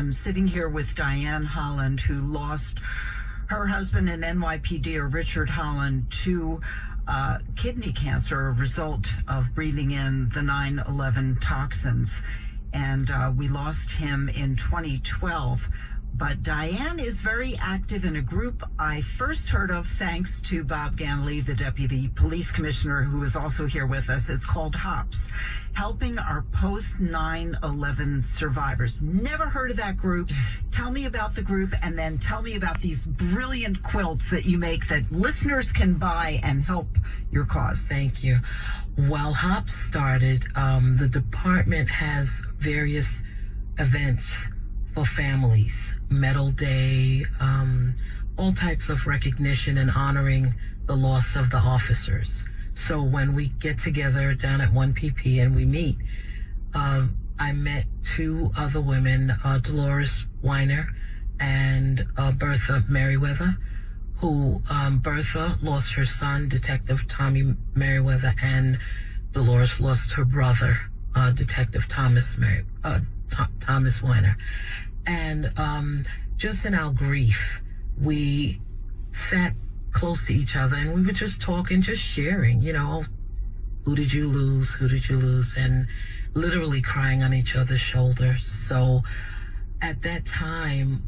am sitting here with Diane Holland, who lost her husband in NYPD, or Richard Holland, to kidney cancer, a result of breathing in the 9/11 toxins. And we lost him in 2012. But Diane is very active in a group I first heard of thanks to Bob Ganley, the Deputy Police Commissioner, who is also here with us. It's called HOPS, Helping Our Post 9/11 Survivors. Never heard of that group. Tell me about the group, and then tell me about these brilliant quilts that you make that listeners can buy and help your cause. Thank you. Well, HOPS started, the department has various events for families, Medal Day, all types of recognition and honoring the loss of the officers. So when we get together down at 1PP and we meet, I met two other women, Dolores Weiner and Bertha Merriweather, who Bertha lost her son, Detective Tommy Merriweather, and Dolores lost her brother, Detective Thomas Weiner. And just in our grief, we sat close to each other and we were just talking, just sharing, you know, who did you lose? Who did you lose? And literally crying on each other's shoulders. So at that time,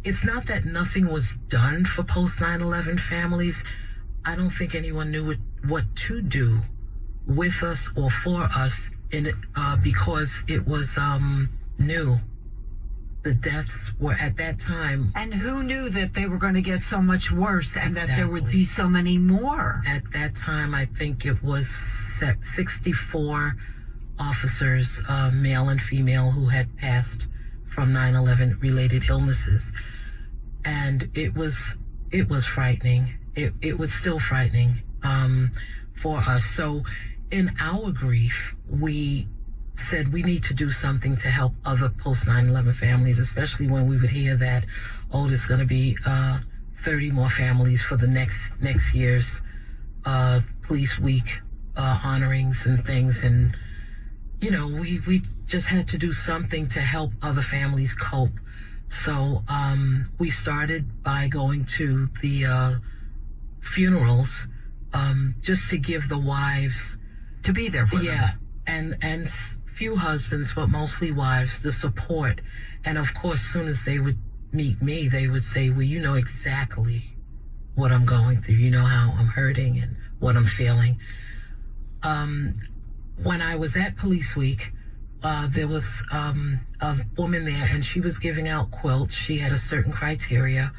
it's not that nothing was done for post 9/11 families. I don't think anyone knew what to do with us or for us because it was new. The deaths were at that time. And who knew that they were going to get so much worse and that there would be so many more? At that time, I think it was 64 officers, male and female, who had passed from 9/11 related illnesses. And it was frightening. It was still frightening for us. So in our grief, we said we need to do something to help other post 9/11 families, especially when we would hear that, oh, there's going to be 30 more families for the next year's Police Week honorings and things. And, you know, we just had to do something to help other families cope. So we started by going to the funerals just to give the wives, to be there for them. And few husbands, but mostly wives, the support. And of course, as soon as they would meet me, they would say, well, you know exactly what I'm going through. You know how I'm hurting and what I'm feeling. When I was at Police Week, there was a woman there, and she was giving out quilts. She had a certain criteria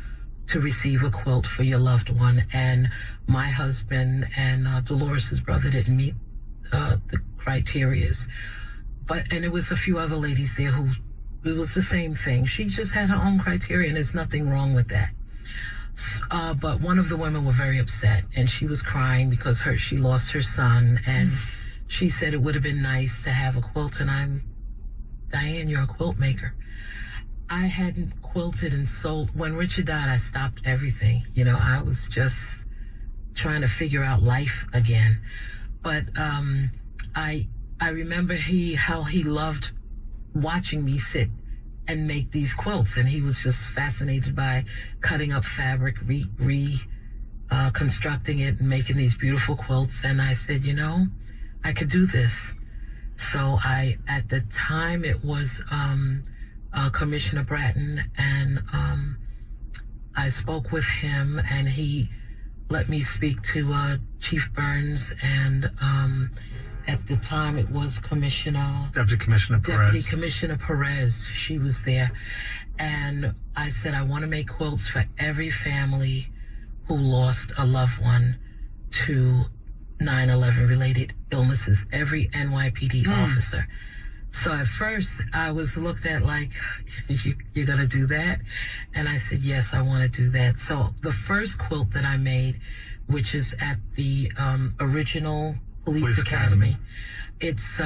to receive a quilt for your loved one. And my husband and Dolores' brother didn't meet the criterias. And there was a few other ladies there who, it was the same thing. She just had her own criteria, and there's nothing wrong with that. But one of the women were very upset, and she was crying because she lost her son, and she said it would have been nice to have a quilt. And I'm, Diane, you're a quilt maker. I hadn't quilted and sold. When Richard died, I stopped everything. You know, I was just trying to figure out life again. But I remember how he loved watching me sit and make these quilts, and he was just fascinated by cutting up fabric, constructing it and making these beautiful quilts. And I said, you know, I could do this. So at the time, it was Commissioner Bratton, and I spoke with him, and he let me speak to Chief Burns, and at the time it was Deputy Commissioner Perez. She was there. And I said, I want to make quilts for every family who lost a loved one to 9/11 related illnesses, every NYPD officer. So at first I was looked at like, you're going to do that? And I said, yes, I want to do that. So the first quilt that I made, which is at the original Police Academy. It's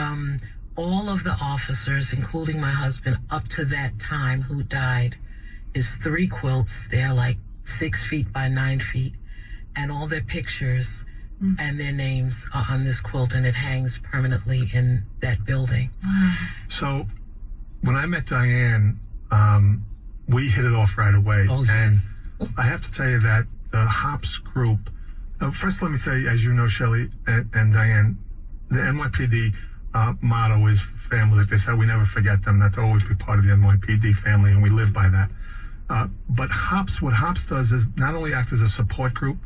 all of the officers, including my husband, up to that time who died, is 3 quilts. They're like 6 feet by 9 feet, and all their pictures. and their names are on this quilt, and it hangs permanently in that building. So when I met Diane, we hit it off right away. Oh, and yes. I have to tell you that the Hops group, first let me say, as you know, Shelli and Diane, the NYPD motto is family. Like they said, we never forget them, that they'll always be part of the NYPD family, and we live by that. But Hops, what Hops does is not only act as a support group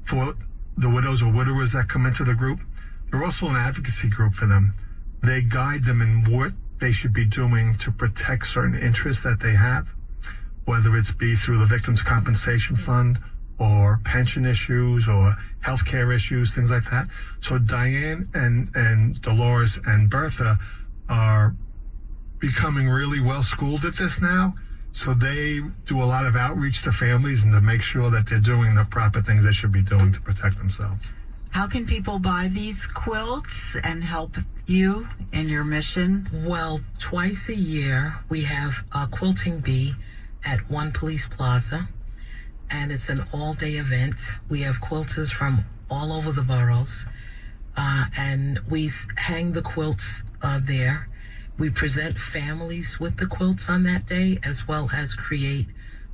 for the widows or widowers that come into the group, they're also an advocacy group for them. They guide them in what they should be doing to protect certain interests that they have, whether it's be through the Victims' Compensation Fund or pension issues or healthcare issues, things like that. So Diane and Dolores and Bertha are becoming really well schooled at this now. So they do a lot of outreach to families and to make sure that they're doing the proper things they should be doing to protect themselves. How can people buy these quilts and help you in your mission? Well, twice a year we have a quilting bee at One Police Plaza, and it's an all-day event. We have quilters from all over the boroughs, and we hang the quilts there. We present families with the quilts on that day, as well as create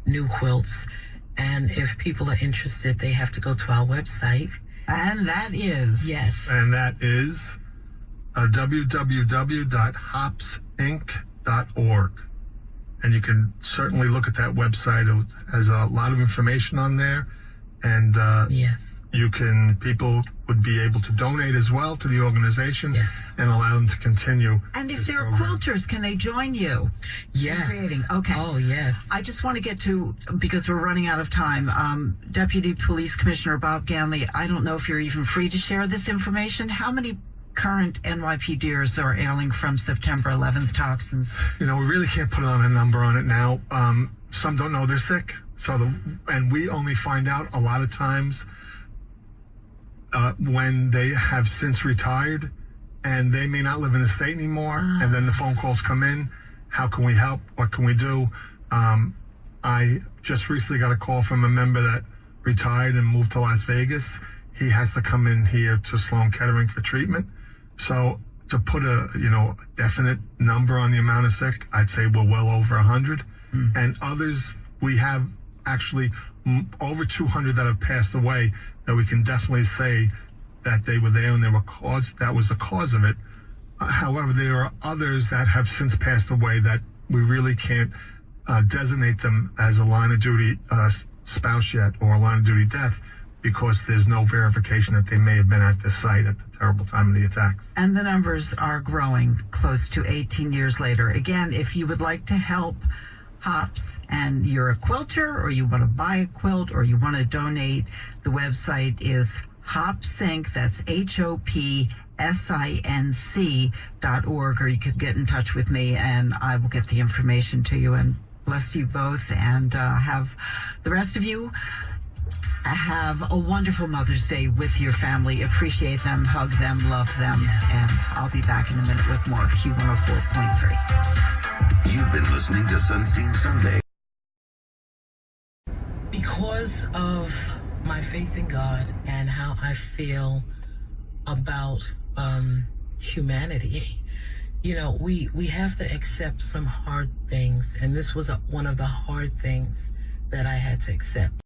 new quilts. And if people are interested, they have to go to our website. And that is? Yes. And that is www.hopsinc.org. And you can certainly look at that website. It has a lot of information on there. And yes. People would be able to donate as well to the organization. Yes. And allow them to continue. And if they're quilters, can they join you? Yes. Creating? Okay. Oh, yes. I just want to get to, because we're running out of time, Deputy Police Commissioner Bob Ganley, I don't know if you're even free to share this information. How many current NYPDers are ailing from September 11th toxins? We really can't put on a number on it now. Some don't know they're sick. And we only find out a lot of times when they have since retired and they may not live in the state anymore. And then the phone calls come in. How can we help? What can we do? I just recently got a call from a member that retired and moved to Las Vegas. He has to come in here to Sloan Kettering for treatment. So to put a definite number on the amount of sick, I'd say we're well over 100. And others, we have actually over 200 that have passed away that we can definitely say that they were there and that was the cause of it. However, there are others that have since passed away that we really can't designate them as a line of duty spouse yet or a line of duty death, because there's no verification that they may have been at this site at the terrible time of the attacks. And the numbers are growing close to 18 years later. Again, if you would like to help Hops and you're a quilter, or you want to buy a quilt, or you want to donate, the website is Hopsinc, that's HOPSINC.org, or you could get in touch with me and I will get the information to you. And bless you both, and have the rest of you have a wonderful Mother's Day with your family. Appreciate them, hug them, love them. Yes. And I'll be back in a minute with more Q104.3. You've been listening to Sonstein Sunday. Because of my faith in God and how I feel about humanity, we have to accept some hard things, and this was one of the hard things that I had to accept.